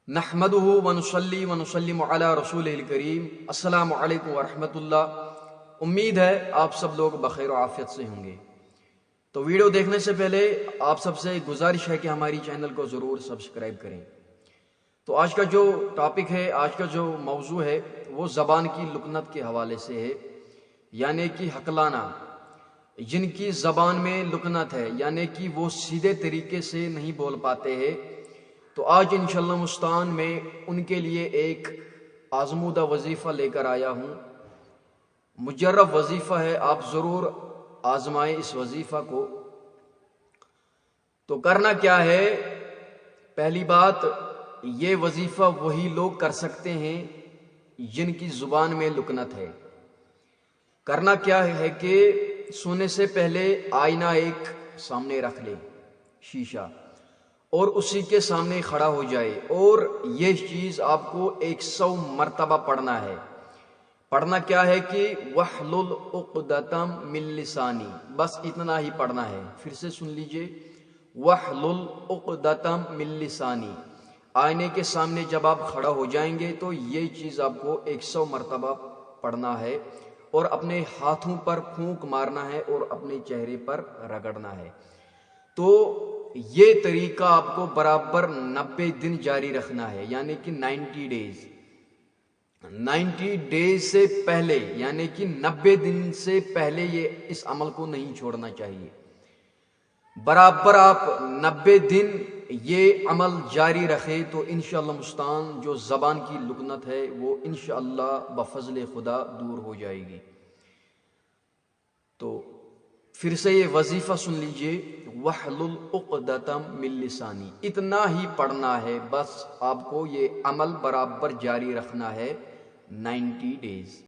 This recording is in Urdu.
نحمدہ ونصلی ونسلم علی رسول الکریم۔ السلام علیکم ورحمۃ اللہ۔ امید ہے آپ سب لوگ بخیر و عافیت سے ہوں گے۔ تو ویڈیو دیکھنے سے پہلے آپ سب سے گزارش ہے کہ ہماری چینل کو ضرور سبسکرائب کریں۔ تو آج کا جو ٹاپک ہے، آج کا جو موضوع ہے وہ زبان کی لکنت کے حوالے سے ہے، یعنی کہ حقلانہ، جن کی زبان میں لکنت ہے، یعنی کہ وہ سیدھے طریقے سے نہیں بول پاتے ہیں۔ تو آج انشاءاللہ مستعان میں ان کے لیے ایک آزمودہ وظیفہ لے کر آیا ہوں۔ مجرب وظیفہ ہے، آپ ضرور آزمائیں اس وظیفہ کو۔ تو کرنا کیا ہے؟ پہلی بات، یہ وظیفہ وہی لوگ کر سکتے ہیں جن کی زبان میں لکنت ہے۔ کرنا کیا ہے کہ سونے سے پہلے آئینہ ایک سامنے رکھ لے، شیشہ، اور اسی کے سامنے کھڑا ہو جائے، اور یہ چیز آپ کو 100 مرتبہ پڑھنا ہے۔ پڑھنا کیا ہے کہ وَحْلُلْ عُقْدَةً مِّن لِّسَانِي، بس اتنا ہی پڑھنا ہے۔ پھر سے سن لیجئے، وَحْلُلْ عُقْدَةً مِّن لِّسَانِي۔ آئینے کے سامنے جب آپ کھڑا ہو جائیں گے تو یہ چیز آپ کو 100 مرتبہ پڑھنا ہے، اور اپنے ہاتھوں پر پھونک مارنا ہے اور اپنے چہرے پر رگڑنا ہے۔ تو یہ طریقہ آپ کو برابر 90 دن جاری رکھنا ہے، یعنی کہ 90 ڈیز۔ 90 ڈیز سے پہلے، یعنی کہ 90 دن سے پہلے یہ اس عمل کو نہیں چھوڑنا چاہیے۔ برابر آپ 90 دن یہ عمل جاری رکھے تو انشاءاللہ مستعان جو زبان کی لکنت ہے وہ انشاءاللہ بفضل خدا دور ہو جائے گی۔ تو پھر سے یہ وظیفہ سن لیجئے، وَحْلُلْ عُقْدَةً مِّن لِّسَانِي، اتنا ہی پڑھنا ہے، بس آپ کو یہ عمل برابر جاری رکھنا ہے 90 ڈیز۔